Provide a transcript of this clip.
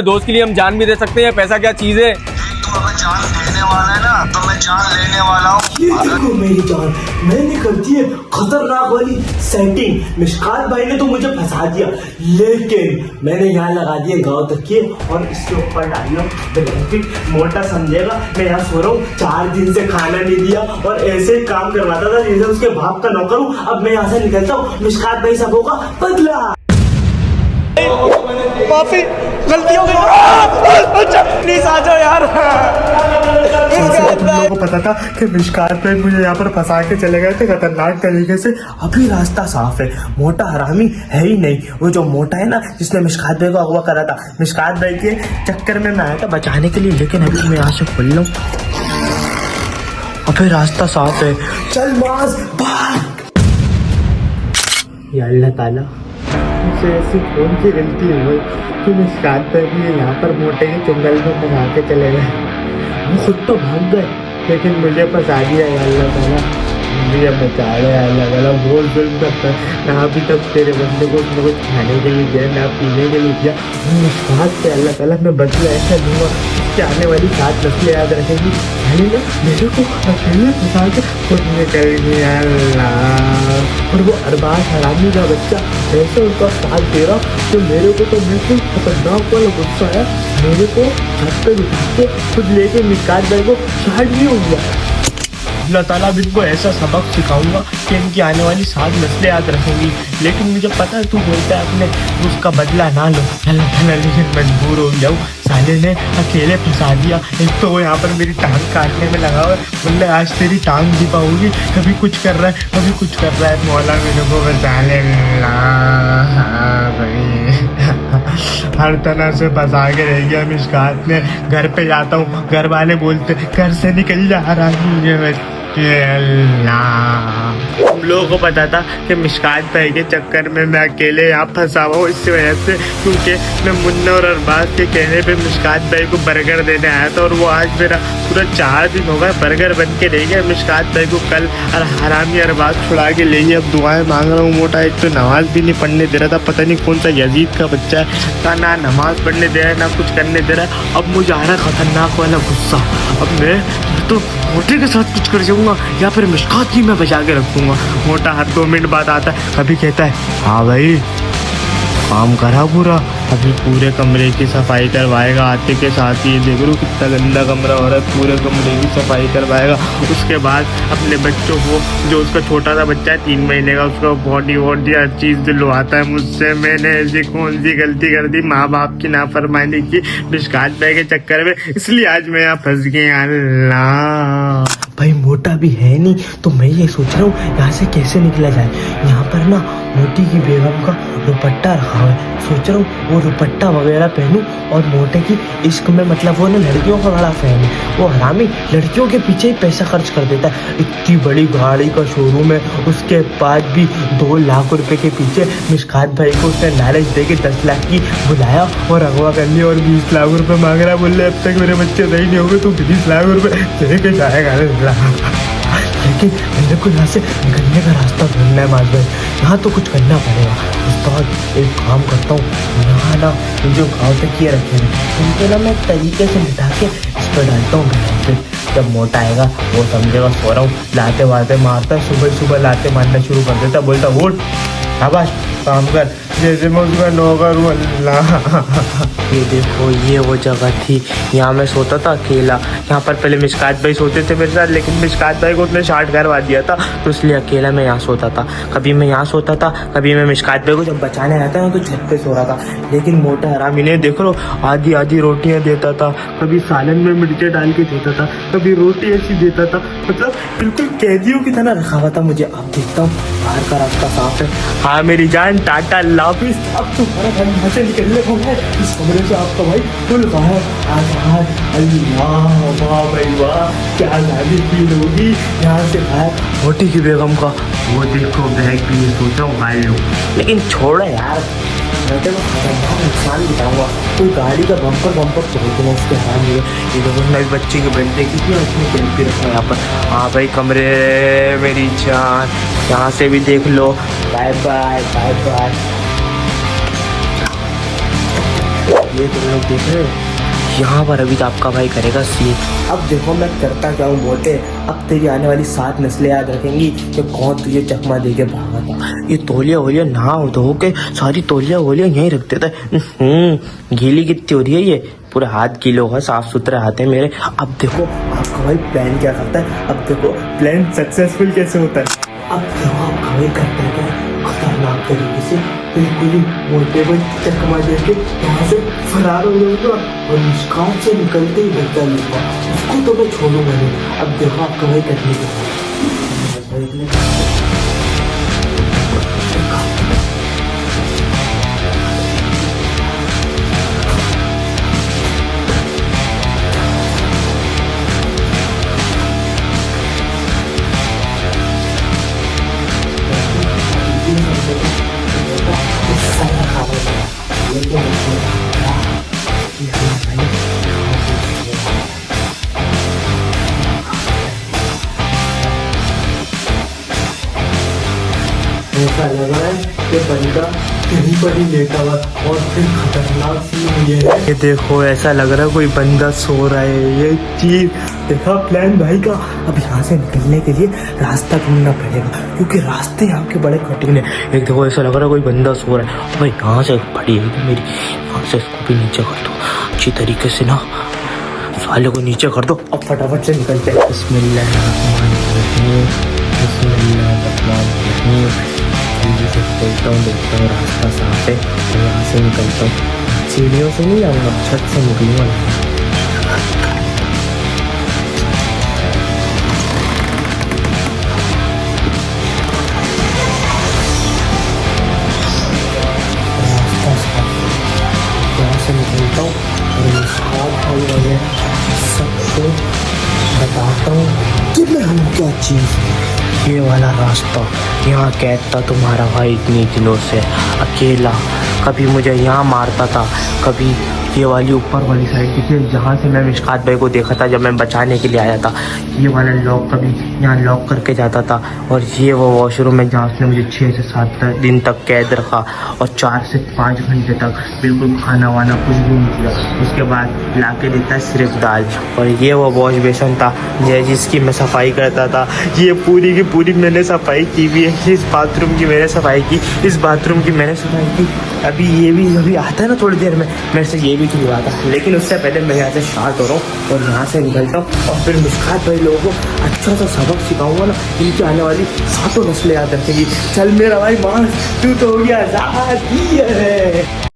दोस्त के लिए हम जान भी दे सकते हैं, पैसा क्या चीज है। तू अगर जान देने वाला है ना तो मैं जान लेने वाला हूँ। ये देखो मेरी जान, मैंने कर दी है खतरनाक वाली सेटिंग। मिशकात भाई ने तो मुझे फंसा दिया, लेकिन मैंने यहाँ लगा दिया गाँव तक के और इसके ऊपर डालियो ब्लैंकेट। मोटा समझेगा मैं यहाँ सो रहा हूँ, 4 दिन से खाना नहीं दिया और ऐसे ही काम करवाता था जैसे उसके बाप का नौकर हूँ। अब मैं यहाँ से निकलता हूँ, मिशकात भाई सबों का बदला। माफी, गलती हो गई, प्लीज आ जाओ यार। तुम लोगों को पता था कि मिशकात भाई मुझे यहाँ पर फंसा के चले गए थे खतरनाक तरीके से। अभी रास्ता साफ है, मोटा हरामी है ही नहीं। वो जो मोटा है ना जिसने मिशकात भाई को अगवा करा था, मिशकात भाई के चक्कर में मैं आया था बचाने के लिए, लेकिन अभी मैं यहाँ से खुल लूँ। अभी रास्ता साफ है, चल मास भाग। या अल्लाह ताला, मुझसे ऐसी कौन सी गलती हो गई कि मिशकात भाई मुझे यहाँ पर मोटे के चुंगल में फंसा के चले गए। वो खुद तो भाग गए लेकिन मुझे फंसा दिया। या अल्लाह ताला मुझे बचा ले। या अल्लाह ताला बहुत जुल्म करता है ना। अभी तक तेरे बंदे को कुछ खाने के लिए दिया ना पीने के लिए दिया। मिशकात से अल्लाह ताला मैं बदला ऐसा लूँगा कि आने वाली 7 नस्लें याद रखेगी। मेरे को अकेले फंसा के खुद निकल गया। अल्लाह, और वो अरबाज हरामी का बच्चा ऐसे उसका साथ दे रहा तो मेरे को तो बिल्कुल खतरनाक वाला गुस्सा है। मेरे को हाथ पे उठा के खुद लेके मिशकात भाई को शॉट भी हो गया। अल्लाह ताला अब इनको ऐसा सबक सिखाऊंगा कि इनकी आने वाली 7 नस्लें याद रखेंगी। लेकिन मुझे पता है तू बोलता है अपने उसका बदला ना लो। अल्लाह ताला, लेकिन मजबूर हो गया हूँ। साले ने अकेले फंसा दिया। एक तो वो यहाँ पर मेरी टांग काटने में लगा हुआ है, बोले आज तेरी टांग दिखाऊंगी। कभी कुछ कर रहा है कभी कुछ कर रहा है। मौला मेरे को बचा ले। हर तरह से फंसा के रह गया मिशकात ने। घर पे जाता हूँ, घर वाले बोलते घर से निकल जा रहा है। हम लोगों को पता था कि मिशकात भाई के चक्कर में मैं अकेले यहाँ फंसा हुआ हूँ, इस वजह से क्योंकि मैं मुन्ना और अरबाज के कहने पे मिशकात भाई को बर्गर देने आया था। और वो आज मेरा पूरा 4 दिन हो गया बर्गर बन के रह गया। मिशकात भाई को कल और हरामी अरबाज छुड़ा के ले गया। अब दुआएं मांग रहा हूँ। मोटा एक तो नमाज भी नहीं पढ़ने दे रहा था, पता नहीं कौन सा यजीद का बच्चा है, ना नमाज पढ़ने दे रहा है ना कुछ करने दे रहा है। अब मुझे आ रहा है खतरनाक वाला गुस्सा। अब मैं तो मोटे के साथ कुछ कर जाऊंगा या फिर मिशकात ही मैं बचा के रखूंगा। मोटा हर 2 मिनट बाद आता है, कभी कहता है हाँ भाई काम करा पूरा। अभी पूरे कमरे की सफाई करवाएगा आते के साथ ही। देख लो कितना गंदा कमरा हो रहा है, पूरे कमरे की सफाई करवाएगा। उसके बाद अपने बच्चों को, जो उसका छोटा सा बच्चा है 3 महीने का, उसको बॉडी हर चीज़ दिलवाता है मुझसे। मैंने ऐसी कौन सी गलती कर दी माँ बाप की नाफरमानी की मिशकात भाई के चक्कर में, इसलिए आज मैं यहाँ फंस गया। अल्लाह भाई, मोटा भी है नहीं तो मैं ये सोच रहा हूँ यहाँ से कैसे निकला जाए। यहाँ पर ना मोटी की बेगम का दुपट्टा रखा है, सोच रहा हूँ वो दुपट्टा वगैरह पहनूं और मोटे की इश्क में, मतलब वो ना लड़कियों का बड़ा फैन है। वो हरामी लड़कियों के पीछे ही पैसा खर्च कर देता है। इतनी बड़ी गाड़ी का शोरूम है, उसके बाद भी 2 लाख रुपए के पीछे मिशकात भाई को उसने लालच दे के 10 लाख की बुलाया और अगवा कर लिया और 20 लाख रुपए मांग रहा है। बोले अब तक मेरे बच्चे सही नहीं होंगे तो 20 लाख रुपए लेके जाएगा। लेकिन मेरे को यहाँ से निकलने का रास्ता ढूंढना है माज भाई। यहाँ तो कुछ करना पड़ेगा। उस्ताद एक काम करता हूँ, यहाँ ना ये जो गाँव तक ये रखे हैं उनको ना मैं तरीके से बिठा के इस पर डालता हूँ ब्लैंकेट। जब मोटा आएगा वो समझेगा सो रहा हूँ, लाते वाते मारता है, सुबह लाते मारना शुरू कर देता, बोलता उठ शाबाश काम कर, जैसे मैं उसका नौकर हूँ। अल्लाह, ये देखो ये वो जगह थी, यहाँ मैं सोता था अकेला। यहाँ पर पहले मिशकात भाई सोते थे मेरे साथ, लेकिन मिशकात भाई को उसने शार्ट करवा दिया था तो इसलिए अकेला मैं यहाँ सोता था। कभी मैं यहाँ सोता था, कभी मैं मिशकात भाई को जब बचाने आता था तो छत पे सो रहा था। लेकिन मोटा हरामी ने देख लो आधी रोटियाँ देता था, कभी सालन में मिर्चें डाल के देता था, कभी रोटी ऐसी देता था, मतलब बिल्कुल कैदियों की तरह रखा हुआ था मुझे। अब देखता हूँ बाहर का रास्ता साफ है। हाँ मेरी जान, टाटा अल्लाह हाफिज़। अब तुम्हारा घर यहाँ से निकलने को है, इस कमरे से आपका भाई फुल बाहर आजाद। अल्लाह वाह भाई वाह, क्या आज़ादी फील होगी यहाँ से बाहर। मोटी की बेगम का वो देखो बैग भी ये सोचा हूँ भाई लो, लेकिन छोड़ो यार, मैं तो खतरनाक नुकसान दिखाऊंगा। कोई गाड़ी का बम्पर तोड़ूंगा उसके हाथ में। ये देखो नई बच्ची के बर्थडे की थी, उसने सेल्फी रखा है यहाँ पर। हाँ भाई कमरे मेरी जान, यहाँ से भी देख लो। Bye bye bye bye. ये तुम लोग देख रहे हो, यहाँ पर अभी तो आपका भाई करेगा सीन। अब देखो मैं करता क्या हूँ बोलते, अब तेरी आने वाली 7 नस्लें याद रखेंगी कि कौन तुझे चकमा दे के भागा था। ये तौलिया वोलिया ना धो के सारी तौलिया वोलिया यहीं रख देता है। गीली कितनी हो रही है, ये पूरे हाथ गीले होगा, साफ सुथरे हाथ है मेरे। अब देखो आपका भाई प्लान क्या करता है, अब देखो प्लान सक्सेसफुल कैसे होता है। अब देखो आपका भाई करता है क्या, खतरनाक तरीके से बिल्कुल ही मोटे पर चकमा दे के यहाँ से फरार हो जाऊंगा और मुस्कान से निकलते ही बच्चा लूंगा, उसको तो मैं छोड़ूंगा नहीं। अब देखो आपका भाई करने के ऐसा लग रहा है कि बंदा कहीं पर ही लेटा हुआ और फिर खतरनाक सीन ये है। ये देखो ऐसा लग रहा है कोई बंदा सो रहा है। ये चीज देखा प्लान भाई का। अब यहाँ से निकलने के लिए रास्ता ढूंढना पड़ेगा क्योंकि रास्ते यहाँ के बड़े कठिन है। एक देखो ऐसा लग रहा है कोई बंदा सो रहा है। भाई यहाँ से पड़ी है मेरी, यहाँ से इसको भी नीचे कर दो अच्छी तरीके से ना, साले को नीचे कर दो। अब फटाफट से निकलते हैं। जल्दी से निकलता हूँ, देखता हूँ रास्ता साफ है तो यहाँ से निकलता हूँ। सीढ़ियों से नहीं जाऊँगा, छत से निकलूँगा। रास्ता साफ यहाँ से निकलता हूँ और साफ भाई वगैरह सबको बताता हूँ कि मैं हूँ क्या चीज़। ये वाला रास्ता, यहाँ कैद था तुम्हारा भाई इतने दिनों से अकेला। कभी मुझे यहाँ मारता था, कभी ये वाली ऊपर वाली साइड थी जहाँ से मैं मिशकात भाई को देखा था जब मैं बचाने के लिए आया था। ये वाला लॉक कभी यहाँ लॉक करके जाता था और ये वो वॉशरूम है जहाँ उसने मुझे 6 से 7 दिन तक कैद रखा और 4 से 5 घंटे तक बिल्कुल खाना वाना कुछ भी नहीं किया। उसके बाद ला के देता है सिर्फ दाल। और ये वो वॉश बेसन था जिसकी मैं सफाई करता था। ये पूरी की पूरी मैंने सफाई की भी है। इस बाथरूम की मैंने सफाई की, इस बाथरूम की मैंने सफाई की। अभी ये भी अभी आता है ना थोड़ी देर में, मेरे से ये भी खिलवाता, लेकिन उससे पहले मैं यहाँ से स्टार्ट हो रहा हूँ और यहाँ से निकलता हूँ और फिर मिशकात भाई लोगों को अच्छा सा सबक सिखाऊंगा ना, इनकी आने वाली 7 नस्लें याद रखेंगी। चल मेरा भाई मान, तू तो हो गया आज़ाद।